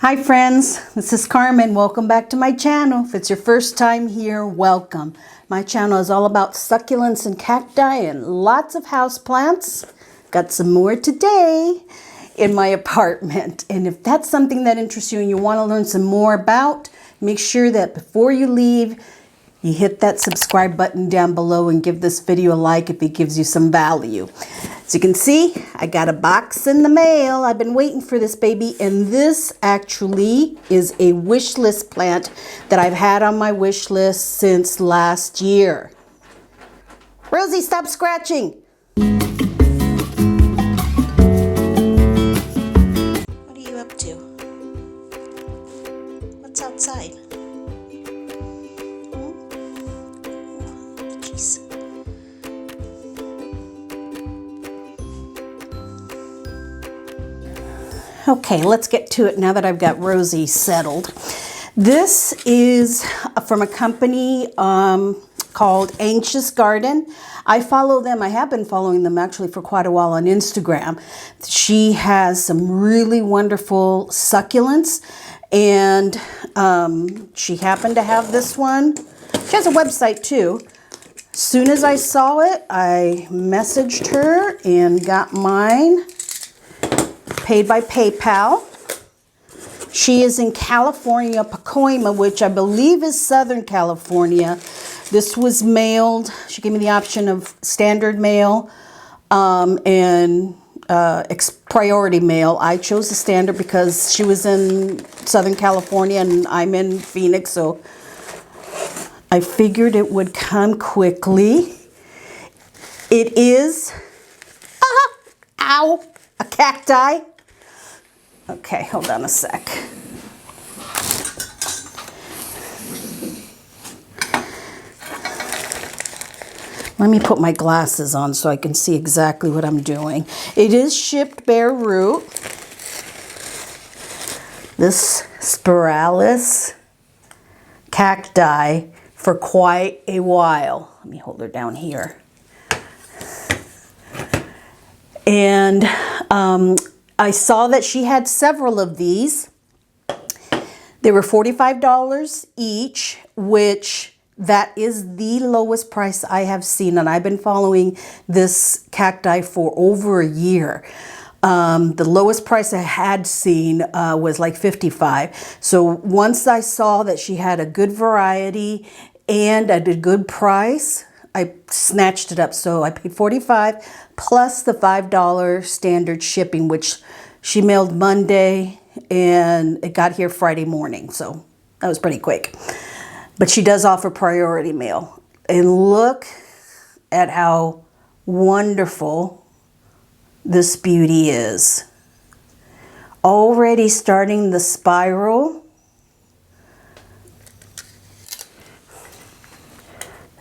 Hi friends, this is Carmen. Welcome back to my channel. If it's your first time here, welcome. My channel is all about succulents and cacti and lots of houseplants. Got some more today in my apartment. And if that's something that interests you and you want to learn some more about, make sure that before you leave, you hit that subscribe button down below and give this video a like if it gives you some value. As you can see, I got a box in the mail. I've been waiting for this baby, and this actually is a wish list plant that I've had on my wish list since last year. Rosie, stop scratching. What are you up to? What's outside? Jeez. Okay, let's get to it now that I've got Rosie settled. This is from a company called Anxious Garden. I follow them. I have been following them actually for quite a while on Instagram. She has some really wonderful succulents, and she happened to have this one. She has a website too. As soon as I saw it, I messaged her and got mine. Paid by PayPal. She is in California, Pacoima, which I believe is Southern California. This was mailed. She gave me the option of standard mail and priority mail. I chose the standard because she was in Southern California and I'm in Phoenix, so I figured it would come quickly. It is, ow, a cacti. Okay, hold on a sec. Let me put my glasses on so I can see exactly what I'm doing. It is shipped bare root. This spiralis cacti for quite a while. Let me hold her down here. And I saw that she had several of these. They were $45 each, which that is the lowest price I have seen. And I've been following this cacti for over a year. The lowest price I had seen was like $55. So once I saw that she had a good variety and at a good price, I snatched it up. So I paid $45 plus the $5 standard shipping, which she mailed Monday and it got here Friday morning. So that was pretty quick. But she does offer priority mail. And look at how wonderful this beauty is. Already starting the spiral.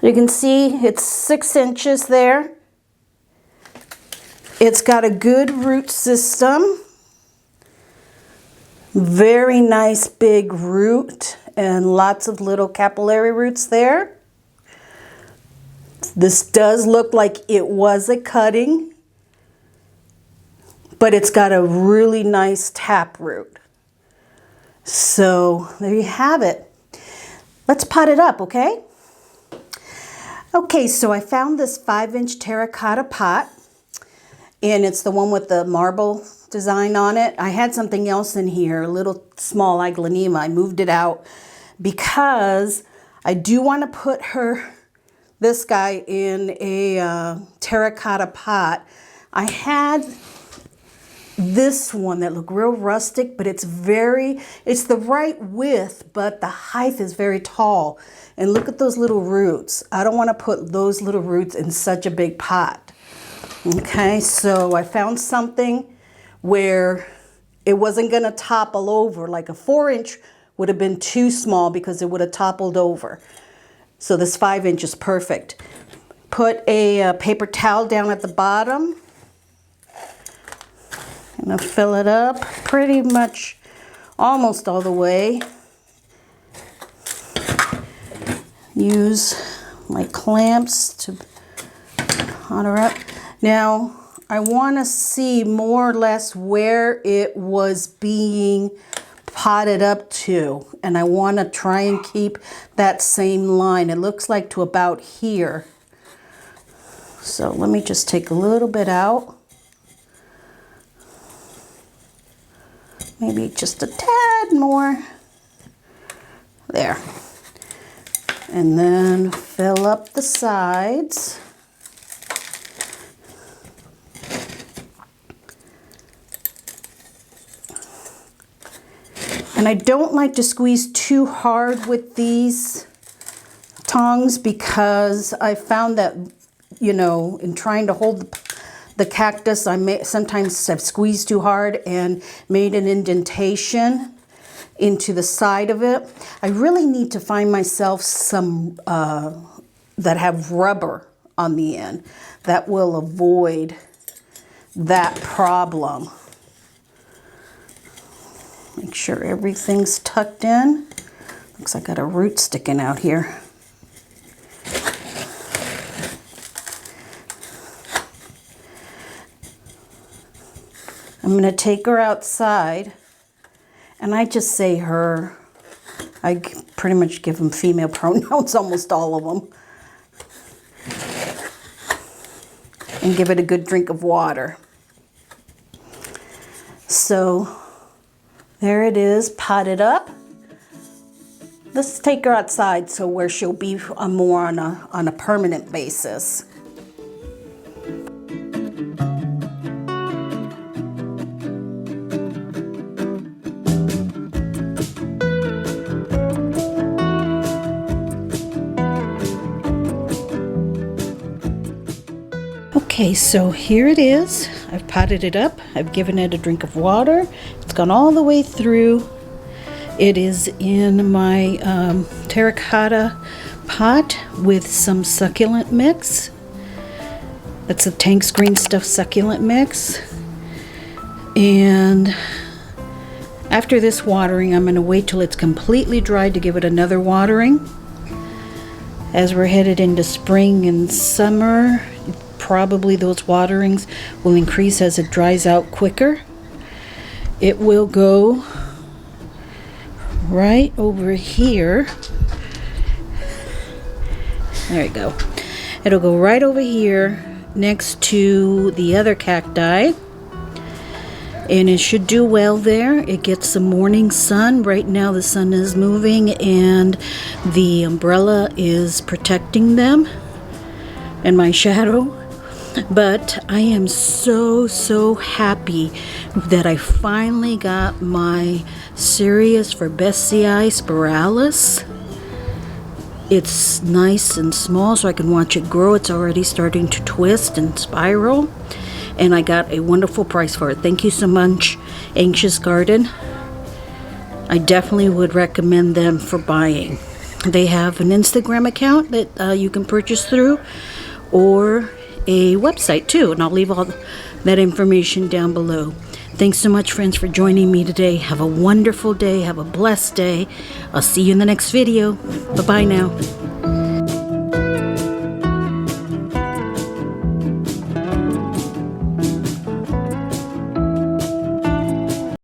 You can see it's 6 inches there. It's got a good root system. Very nice big root and lots of little capillary roots there. This does look like it was a cutting, but it's got a really nice tap root. So there you have it. Let's pot it up, okay? Okay, so I found this 5-inch terracotta pot, and it's the one with the marble design on it. I had something else in here, a little small aglaonema. I moved it out because I do want to put this guy in a terracotta pot. I had this one that looked real rustic, but it's the right width, but the height is very tall. And look at those little roots. I don't want to put those little roots in such a big pot. Okay, so I found something where it wasn't going to topple over. Like a 4-inch would have been too small because it would have toppled over. So this 5-inch is perfect. Put a paper towel down at the bottom. I'm going to fill it up pretty much almost all the way. Use my clamps to pot her up. Now, I want to see more or less where it was being potted up to, and I want to try and keep that same line. It looks like to about here. So let me just take a little bit out. Maybe just a tad more. There. And then fill up the sides. And I don't like to squeeze too hard with these tongs because I found that, you know, in trying to hold the cactus, sometimes I've squeezed too hard and made an indentation into the side of it. I really need to find myself some that have rubber on the end that will avoid that problem. Make sure everything's tucked in. Looks like I got a root sticking out here. I'm going to take her outside, and I just say her. I pretty much give them female pronouns, almost all of them. And give it a good drink of water. So there it is, potted up. Let's take her outside so where she'll be more on a permanent basis. Okay, so here it is. I've potted it up. I've given it a drink of water. It's gone all the way through. It is in my terracotta pot with some succulent mix. That's a Tank's Green Stuff succulent mix. And after this watering, I'm going to wait till it's completely dry to give it another watering. As we're headed into spring and summer, probably those waterings will increase as it dries out quicker. It will go right over here. There we go. It'll go right over here next to the other cacti, and it should do well there. It gets some morning sun. Right now the sun is moving and the umbrella is protecting them and my shadow. But I am so happy that I finally got my Sirius for Bessii spiralis. It's nice and small so I can watch it grow. It's already starting to twist and spiral. And I got a wonderful price for it. Thank you so much, Anxious Garden. I definitely would recommend them for buying. They have an Instagram account that you can purchase through, or a website too, and I'll leave all that information down below. Thanks so much, friends, for joining me today. Have a wonderful day. Have a blessed day. I'll see you in the next video. Bye-bye now.